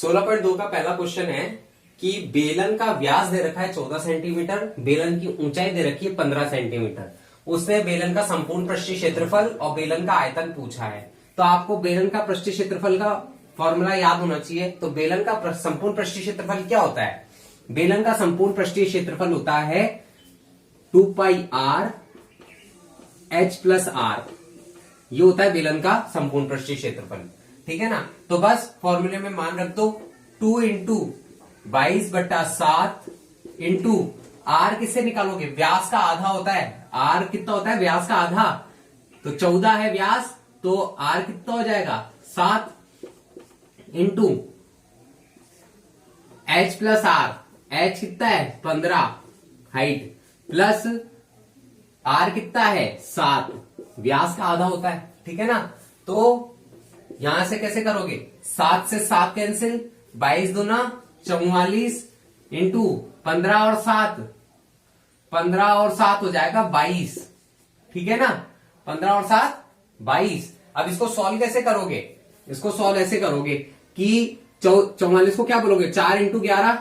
16.2 का पहला क्वेश्चन है कि बेलन का व्यास दे रखा है 14 सेंटीमीटर, बेलन की ऊंचाई दे रखी है 15 सेंटीमीटर। उसने बेलन का संपूर्ण पृष्ठीय क्षेत्रफल और बेलन का आयतन पूछा है। तो आपको बेलन का पृष्ठीय क्षेत्रफल का फॉर्मूला याद होना चाहिए। तो बेलन का संपूर्ण पृष्ठीय क्षेत्रफल क्या होता है? बेलन का संपूर्ण पृष्ठीय क्षेत्रफल होता है 2 पाई आर एच प्लस आर। ये होता है बेलन का संपूर्ण पृष्ठीय क्षेत्रफल, ठीक है ना। तो बस फॉर्मूले में मान रख दो 2 इंटू 22/7 इंटू आर किससे निकालोगे? व्यास का आधा होता है। आर कितना होता है? व्यास का आधा। तो 14 है व्यास, तो आर कितना हो जाएगा? 7 into H plus R. H कितना है? 15 हाइट, प्लस आर कितना है? 7। व्यास का आधा होता है, ठीक है ना। तो यहां से कैसे करोगे? 7 से 7 कैंसिल, 22 दूना 44 इंटू 15 और 7, 15 और 7 हो जाएगा 22, ठीक है ना। 15 और 7 22। अब इसको सॉल्व कैसे करोगे? इसको सॉल्व ऐसे करोगे कि 44 को क्या बोलोगे? 4 इंटू 11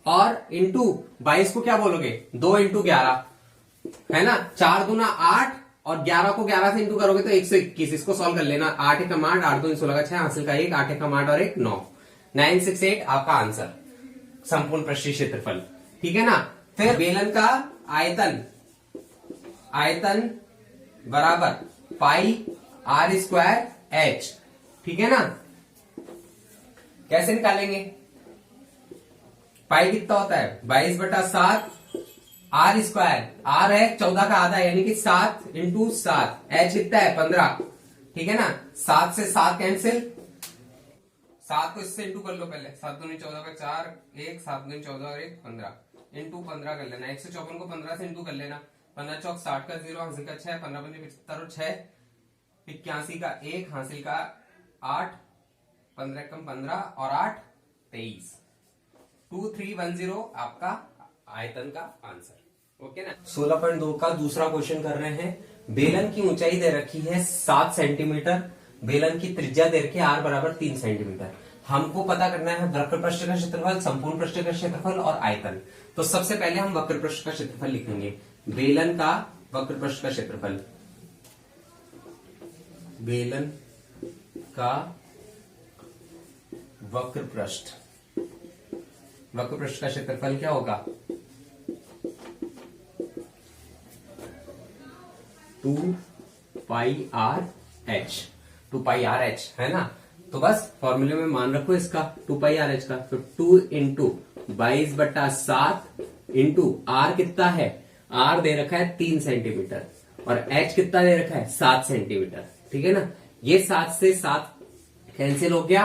और इंटू 22 को क्या बोलोगे? 2 इंटू 11, है ना। 4 दूना 8 और 11 को 11 से इंटू करोगे तो 121। इसको सॉल्व कर लेना। 8 एकम 8, 8 2 16 6, हासिल का 1, 8 एकम 8 और 1 9, 968 आपका आंसर, संपूर्ण पृष्ठीय क्षेत्रफल, ठीक है ना। फिर बेलन का आयतन, आयतन बराबर पाई आर स्क्वायर एच, ठीक है ना। कैसे निकालेंगे? पाई कितना होता है? 22/7 आर स्क्वायर, आर है 14 का आधा यानी कि 7 इंटू 7, एच कितना है? 15, ठीक है ना। 7 से 7 कैंसिल, 7 को इससे इंटू कर लो पहले। 7 दूनी 14 का 4, 1, 7 दूनी 14 और 1 15, इंटू 15 कर लेना। 154 को 15 से इंटू कर लेना। 15 चौक 60 का 0, हासिल का 6, 15 पंजे 75 और 6 81 का 1, हासिल का 8, 15 कम 15 और 8 23, 2310 आपका आयतन का आंसर, ओके ना। 16.2 का दूसरा क्वेश्चन कर रहे हैं। बेलन की ऊंचाई दे रखी है 7 सेंटीमीटर, बेलन की त्रिज्या दे रखी है r बराबर 3 सेंटीमीटर। हमको पता करना है वक्र पृष्ठ का क्षेत्रफल, संपूर्ण पृष्ठ का क्षेत्रफल और आयतन। तो सबसे पहले हम वक्र पृष्ठ का क्षेत्रफल लिखेंगे। बेलन का वक्र पृष्ठ का क्षेत्रफल, बेलन का वक्र पृष्ठ, वक्र पृष्ठ का क्षेत्रफल क्या होगा? 2 पाई आर एच, 2 पाई आर एच, है ना। तो बस फॉर्मूले में मान रखो इसका 2 पाई आर एच का। तो 2 इंटू 22/7 इंटू आर कितना है? आर दे रखा है 3 सेंटीमीटर और एच कितना दे रखा है? 7 सेंटीमीटर, ठीक है ना। ये 7 से 7 कैंसिल हो गया।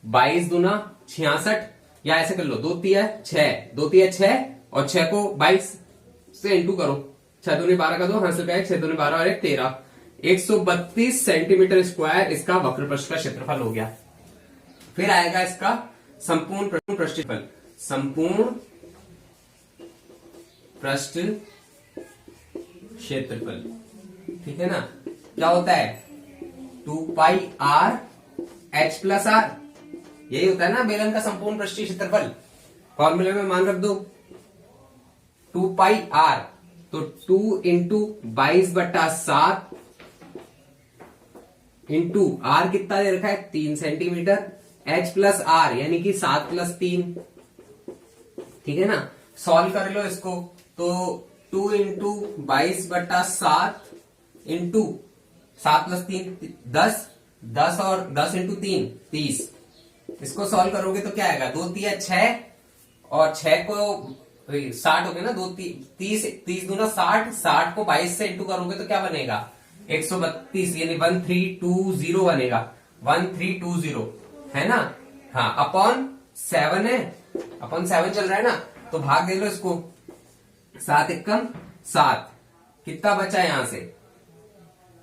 22 दूना 66, या ऐसे कर लो 2 तिया 6, 2 तिया 6 और 6 को 22 से इंटू करो। 6 दूनी 12 का 2, हासिल का 1, 6 दूनी 12 और 1 13, 132 सेंटीमीटर स्क्वायर इसका वक्र पृष्ठ का क्षेत्रफल हो गया। फिर आएगा इसका संपूर्ण पृष्ठफल, संपूर्ण पृष्ठ क्षेत्रफल, ठीक है ना। क्या होता है? 2 पाई आर एच प्लस आर, यही होता है ना बेलन का संपूर्ण पृष्ठीय क्षेत्रफल। फॉर्मूले में मान रख दो 2 पाई आर, तो 2 इंटू 22/7 इंटू आर कितना दे रखा है? 3 सेंटीमीटर, एच प्लस आर यानी कि 7 + 3, ठीक है ना। सॉल्व कर लो इसको। तो 2 इंटू 22/7 इंटू 7 + 3 10, 10 और 10 इंटू 3 30। इसको सॉल्व करोगे तो क्या आएगा? 2 तिया 6 और 6 को 60 हो गया ना। 2 30, 30 दूना 60, 60 को 22 से इंटू करोगे तो क्या बनेगा? 132 यानी 1320 बनेगा। 1320 है ना। हाँ, अपॉन 7 है, अपॉन 7 चल रहा है ना, तो भाग दे लो इसको। 7 एकम 7, कितना बचा यहां से?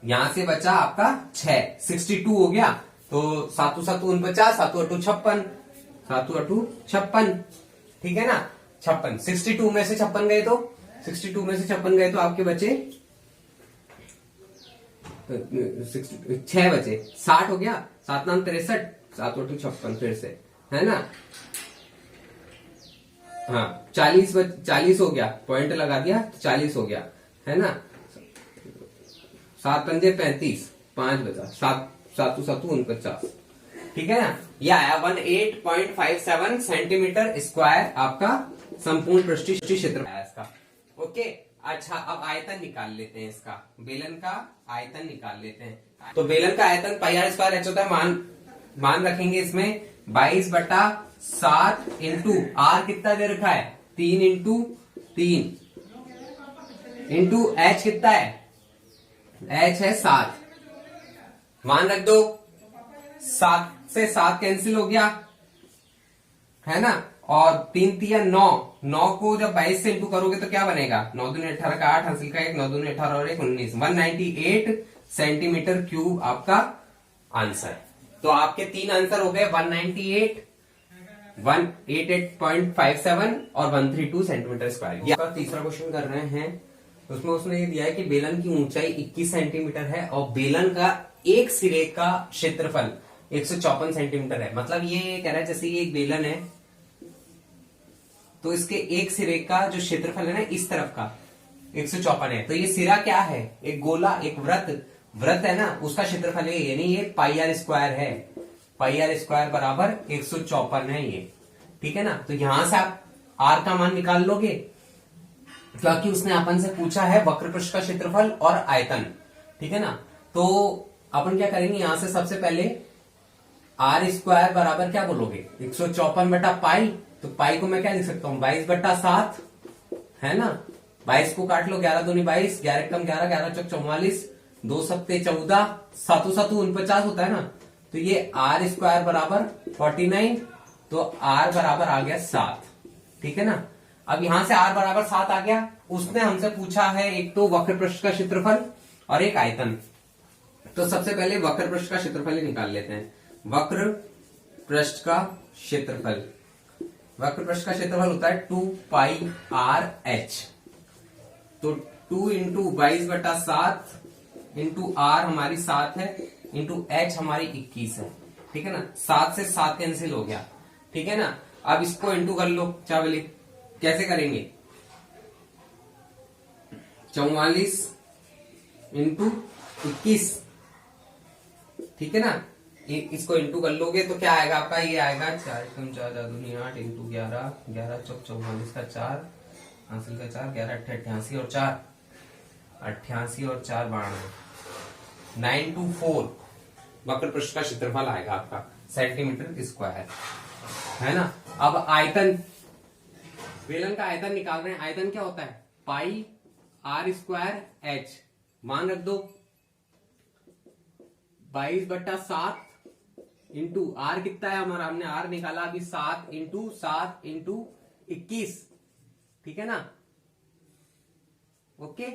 यहां से बचा आपका 6, 62 हो गया। तो 7 7 49, 7 8 56, 7 8 56, ठीक है ना। 56, 62 में से 56 गए तो 62 में से 56 गए तो आपके बचे 6 बचे, 60 हो गया। 7 9 63, 7 × 56 फिर से, है ना। हाँ 40 हो गया, पॉइंट लगा दिया तो 40 हो गया, है ना। 7 पंजे 35, 5 बचा, 7 7 49, ठीक है ना। ये आया 18.57 सेंटीमीटर स्क्वायर आपका संपूर्ण पृष्ठीय क्षेत्र आया इसका। ओके, अच्छा अब आयतन निकाल लेते हैं इसका, बेलन का आयतन निकाल लेते हैं। तो बेलन का आयतन पाई आर स्क्वायर एच होता है, मान रखेंगे इसमें 22/7 इंटू आर कितना दे रखा है 3 इंटू एच कितना है, एच है 7, मान रख दो। 7 से 7 कैंसिल हो गया, है ना। और 3 3 9 को जब 22 से इंटू करोगे तो क्या बनेगा, 9 दूनी 18 का 8, हासिल का 1, 9 दूनी 18 और 1 19, 198 सेंटीमीटर क्यूब आपका आंसर। तो आपके 3 आंसर हो गए, 198, 188.57 और 132 सेंटीमीटर स्क्वायर। ये आपका तीसरा क्वेश्चन कर रहे हैं, उसमें उसने ये दिया है कि बेलन की ऊंचाई 21 सेंटीमीटर है और बेलन का एक सिरे का क्षेत्रफल 154 सेंटीमीटर है। मतलब ये कह रहा है जैसे ये एक बेलन है तो इसके एक सिरे का जो क्षेत्रफल है ना इस तरफ का 154 है, तो ये सिरा क्या है, एक गोला, एक वृत्त है ना, उसका क्षेत्रफल है, यानी ये पाई आर स्क्वायर है। पाई आर स्क्वायर बराबर 154 है ये, ठीक है ना। तो यहां से आप आर का मान निकाल लोगे, क्योंकि उसने अपन से पूछा है वक्र पृष्ठ का क्षेत्रफल और आयतन, ठीक है ना। तो अपन क्या करेंगे, यहां से सबसे पहले आर स्क्वायर बराबर क्या बोलोगे 154/पाई, तो पाई को मैं क्या लिख सकता हूं 22/7, है ना। 22 को काट लो, 11 दूनी 22, 11 कम 11, 11 चौक 44, 2 सत्ते 14, 7 7 49 होता है ना। तो ये आर स्क्वायर बराबर 49, तो आर बराबर आ गया 7, ठीक है ना। अब यहां से आर बराबर 7 आ गया, उसने हमसे पूछा है एक तो वक्र पृष्ठ का क्षेत्रफल और एक आयतन। तो सबसे पहले वक्र पृष्ठ का क्षेत्रफल ही निकाल लेते हैं। वक्र पृष्ठ का क्षेत्रफल, वक्र पृष्ठ का क्षेत्रफल होता है 2 पाई आर एच। तो 2 इंटू 22/7 इंटू आर हमारी 7 है, इंटू एच हमारी 21 है, ठीक है ना। 7 से 7 कैंसिल हो गया, ठीक है ना। अब इसको इंटू कर लो, चावली कैसे करेंगे, 44 इंटू 21, ठीक है ना। इसको इंटू कर लोगे तो क्या आएगा आपका, ये आएगा 4 कम 4 दूनी 8 इंटू 11, 11 चौक 44 का 4, हासिल का 4, 11 88 और 4 88 और 4 92, 924 वक्र पृष्ठ का क्षेत्रफल आएगा आपका सेंटीमीटर स्क्वायर, है ना। अब आयतन, बेलन का आयतन निकाल रहे हैं। आयतन क्या होता है, पाई आर स्क्वायर एच, मान रख दो 22/7 इंटू आर कितना है हमारा, हमने आर निकाला अभी 7 इंटू 7 इंटू 21, ठीक है ना। ओके,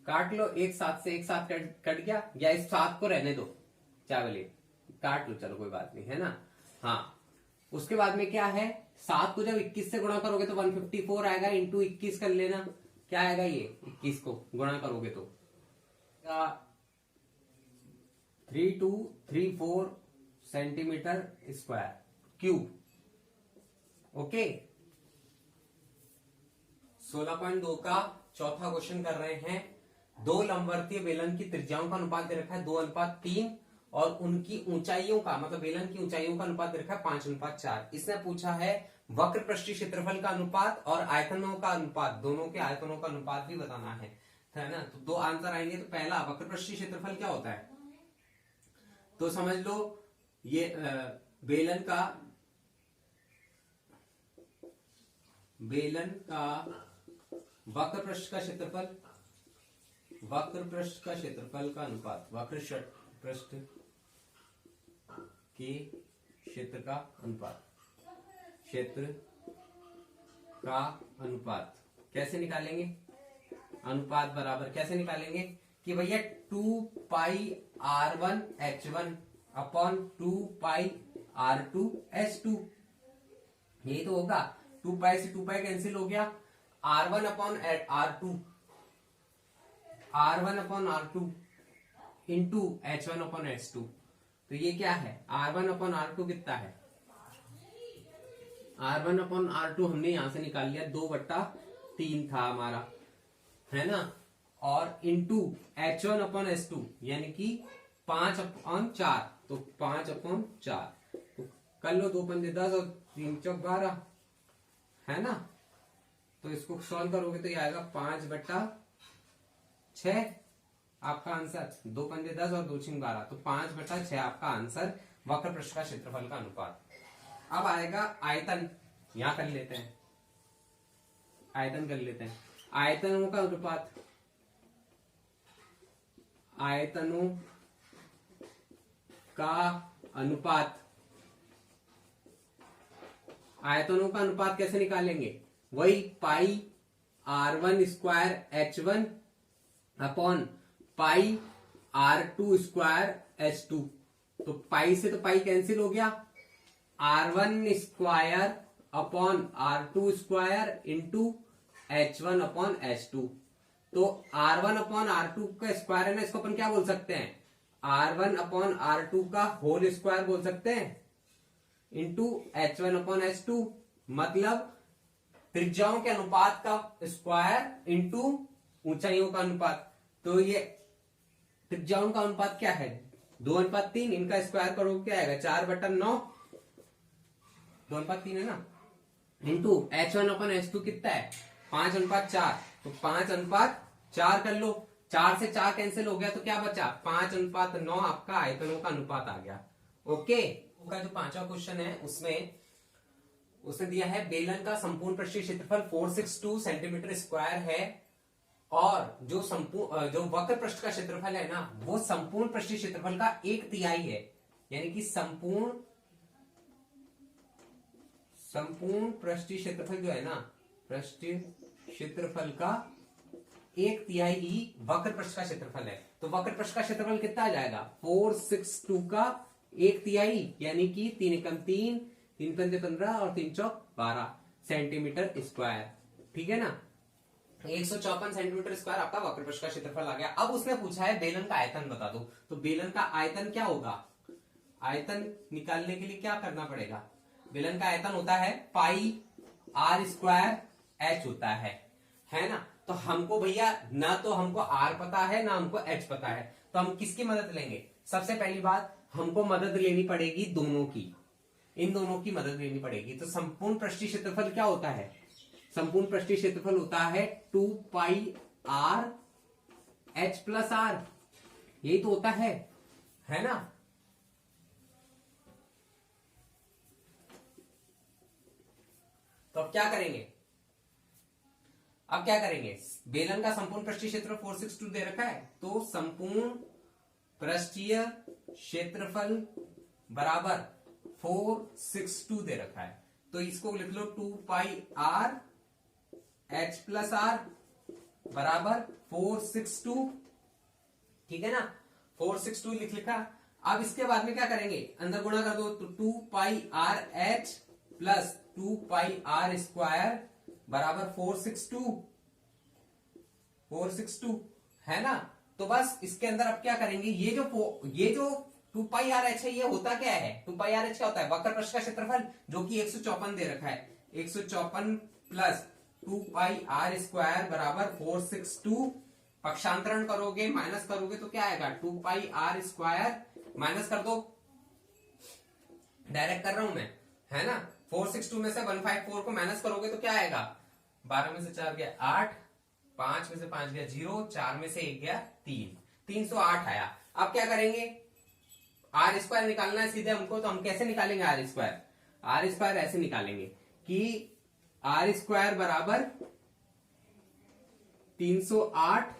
काट लो, एक साथ से एक साथ कट गया, या इस 7 को रहने दो, क्या बोले काट लो, चलो कोई बात नहीं, है ना। हाँ, उसके बाद में क्या है, 7 को जब 21 से गुणा करोगे तो 154 आएगा, इंटू 21 कर लेना, क्या आएगा ये 21 को गुणा करोगे तो 3234 सेंटीमीटर स्क्वायर क्यूब। ओके, 16.2 का चौथा क्वेश्चन कर रहे हैं। दो लंबवर्तीय बेलन की त्रिज्याओं का अनुपात दे रखा है 2:3 और उनकी ऊंचाइयों का, मतलब बेलन की ऊंचाइयों का अनुपात दे रखा है 5:4। इसने पूछा है वक्र पृष्ठीय क्षेत्रफल का अनुपात और आयतनों का अनुपात, दोनों के आयतनों का अनुपात भी बताना है ना। तो दो आंसर आएंगे। तो पहला वक्र पृष्ठीय क्षेत्रफल क्या होता है, तो समझ लो ये बेलन का वक्र पृष्ठ का क्षेत्रफल, वक्र पृष्ठ का क्षेत्रफल का अनुपात, वक्र पृष्ठ के क्षेत्र का अनुपात, क्षेत्र का अनुपात कैसे निकालेंगे, अनुपात बराबर कैसे निकालेंगे कि भैया 2 पाई R1 H1 अपॉन 2 पाई R2 H2, यही तो होगा। 2 पाई से 2 पाई कैंसिल हो गया, R1 upon R2, R1 upon R2 into H1 upon H2, तो ये क्या है, R1/R2 कितना है, R1/R2 हमने यहां से निकाल लिया, 2/3 था हमारा, है ना, और इंटू H1/S2 यानी कि 5/4, तो 5/4, तो कर लो, 2 पंजे 10 और 3 चौक 12, है ना। तो इसको सॉल्व करोगे तो ये आएगा 5/6 आपका आंसर, 2 पंजे 10 और 2 छीन 12, तो 5/6 आपका आंसर वक्र पृष्ठ का क्षेत्रफल का अनुपात। अब आएगा आयतन, यहां कर लेते हैं, आयतन कर लेते हैं, आयतनों का अनुपात, आयतनों का अनुपात, आयतनों का अनुपात कैसे निकालेंगे, वही पाई R1² H1 upon pi R2² H2, तो पाई से तो पाई कैंसिल हो गया, R1² upon R2² into H1/H2, तो R1/R2 का स्क्वायर है ना, इसको अपन क्या बोल सकते हैं, R1/R2 का होल स्क्वायर बोल सकते हैं, इंटू H1/H2, मतलब त्रिज्याओं के अनुपात का स्क्वायर इंटू ऊंचाइयों का अनुपात। तो ये त्रिज्याओं का अनुपात क्या है, 2:3, इनका स्क्वायर करोगे क्या आएगा, 4/9, 2:3 है ना, इंटू H1/H2 कितना है, 5:4, तो 5:4 कर लो, 4 से 4 कैंसिल हो गया, तो क्या बचा, 5:9 आपका आयतनों का अनुपात आ गया। ओके, का जो 5वां क्वेश्चन है उसमें उसने दिया है बेलन का संपूर्ण पृष्ठीय क्षेत्रफल 462 सेंटीमीटर स्क्वायर है, और जो जो वक्र पृष्ठ का क्षेत्रफल है ना, वो संपूर्ण पृष्ठीय क्षेत्रफल का 1/3 है, यानी कि संपूर्ण पृष्ठीय क्षेत्रफल जो है ना, पृष्ठीय क्षेत्रफल का 1/3 ही वक्र पृष्ठ का क्षेत्रफल है। तो वक्र पृष्ठ का क्षेत्रफल कितना आ जाएगा, 462 का 1/3, यानी कि 3 एकम 3, 3 पंजे 15 और 3 चौक 12 सेंटीमीटर स्क्वायर, ठीक है ना। 154 सेंटीमीटर स्क्वायर आपका वक्र पृष्ठ का क्षेत्रफल आ गया। अब उसने पूछा है बेलन का आयतन बता दो, तो बेलन का आयतन क्या होगा, आयतन निकालने के लिए क्या करना पड़ेगा, बेलन का आयतन होता है पाई R² H होता है ना। तो हमको भैया ना तो हमको R पता है ना हमको H पता है, तो हम किसकी मदद लेंगे, सबसे पहली बात हमको मदद लेनी पड़ेगी दोनों की, इन दोनों की मदद लेनी पड़ेगी। तो संपूर्ण पृष्ठीय क्षेत्रफल क्या होता है, संपूर्ण पृष्ठीय क्षेत्रफल होता है 2πr H + R, यही तो होता है ना। तो अब क्या करेंगे, अब क्या करेंगे, बेलन का संपूर्ण पृष्ठीय क्षेत्रफल 462 दे रखा है, तो संपूर्ण पृष्ठीय क्षेत्रफल बराबर 462 दे रखा है, तो इसको लिख लो 2πr H + R बराबर 462, ठीक है ना, 462 लिखा। अब इसके बाद में क्या करेंगे, अंदर गुणा कर दो, तो 2πr H + 2πr² बराबर 462 है ना। तो बस इसके अंदर अब क्या करेंगे, ये जो 2πrh है, ये होता क्या है, 2πrh क्या होता है, वक्र पृष्ठ का क्षेत्रफल, जो कि 154 दे रखा है, 154 + 2πr² बराबर 462, पक्षांतरण करोगे माइनस करोगे तो क्या आएगा, 2πr² माइनस कर दो, डायरेक्ट कर रहा हूं मैं, है ना। 462 में से 154 को माइनस करोगे तो क्या आएगा, 12 में से 4 गया 8, 5 में से 5 गया 0, 4 में से 1 गया 3, 308 आया। अब क्या करेंगे, R² निकालना है सीधे हमको, तो हम कैसे निकालेंगे R² ऐसे निकालेंगे कि R² बराबर 308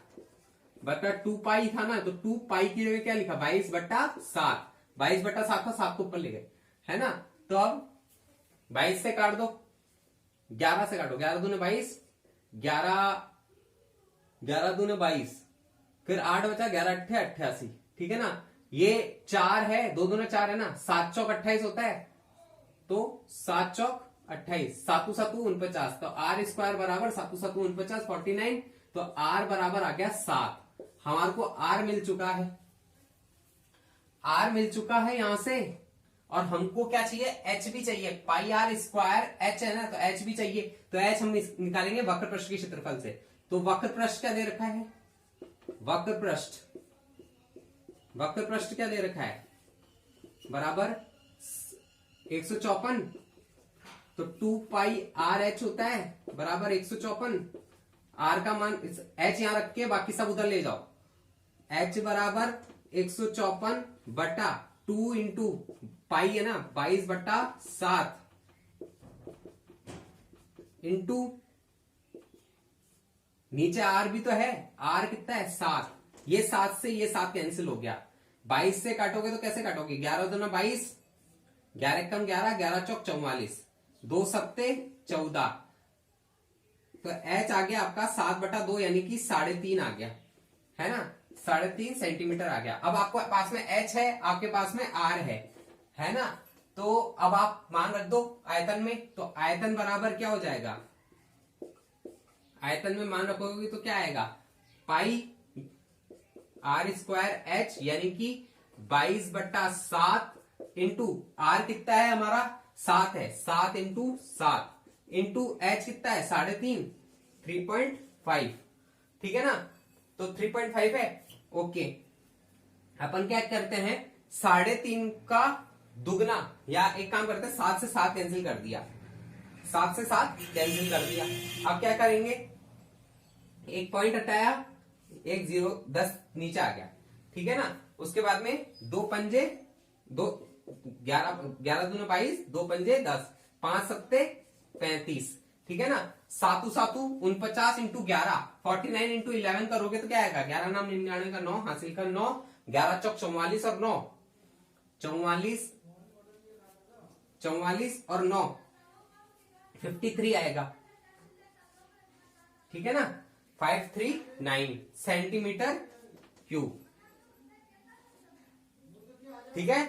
बटा 2π था ना, तो 2π की जगह क्या लिखा, 22/7, 22/7 था, 7 को ऊपर ले गए, है ना। तो अब 22 से काट दो, 11 से काटो, 11 दूने 22, 11 दूने 22, फिर 8 बचा, 11 अट्ठे 88, ठीक है ना। ये 4 है, 2 दूने 4 है ना, 7 चौक 28 होता है, तो 7 चौक 28, 7 7 49, तो R² बराबर 7 7 49 49, तो R बराबर आ गया 7, हमारे को R मिल चुका है। आर मिल चुका है यहां से, और हमको क्या चाहिए, एच भी चाहिए, पाई आर स्क्वायर एच है ना, तो एच भी चाहिए। तो एच हम निकालेंगे वक्र पृष्ठ के क्षेत्रफल से। तो वक्र पृष्ठ क्या दे रखा है, वक्र पृष्ठ क्या दे रखा है, बराबर 154। तो 2 पाई आर एच होता है बराबर 154। आर का मान एच यहां रख के बाकी सब उधर ले जाओ। एच बराबर 154 बटा 2 इंटू पाई है ना 22/7 इंटू नीचे आर भी तो है, आर कितना है 7। ये 7 से ये 7 कैंसिल हो गया। 22 से काटोगे तो कैसे काटोगे, 11 दूना 22, 11 कम 11, 11 चौक 44, 2 सत्ते 14। तो एच आ गया आपका 7/2 यानी कि 3.5 आ गया, है ना, 3.5 सेंटीमीटर आ गया। अब आपको पास में एच है, आपके पास में आर है ना। तो अब आप मान रख दो आयतन में, तो आयतन बराबर क्या हो जाएगा, आयतन में मान रखोगे तो क्या आएगा, पाई आर स्क्वायर एच यानी कि 22/7 इंटू आर कितना है हमारा 7 है, 7 इंटू 7 इंटू एच कितना है 3.5, 3.5, ठीक है ना। तो 3.5 है, ओके। अपन क्या करते हैं, 3.5 का दुगना, या एक काम करते हैं 7 से 7 कैंसिल कर दिया, 7 से 7 कैंसिल कर दिया। अब क्या करेंगे, एक पॉइंट हटाया, 1 0 10 नीचे आ गया, ठीक है ना। उसके बाद में 2 पंजे 2 11 11 दूना 22, 2 पंजे 10, 5 सत्ते 35, ठीक है ना। 7 7 49 इंटू 11, 49 इंटू 11 करोगे तो क्या आएगा, 11 नाम 99 का 9 हासिल का 9, 11 चौक 44 और 9 44 और 9 53 आएगा, ठीक है ना, 539 सेंटीमीटर क्यूब, ठीक है।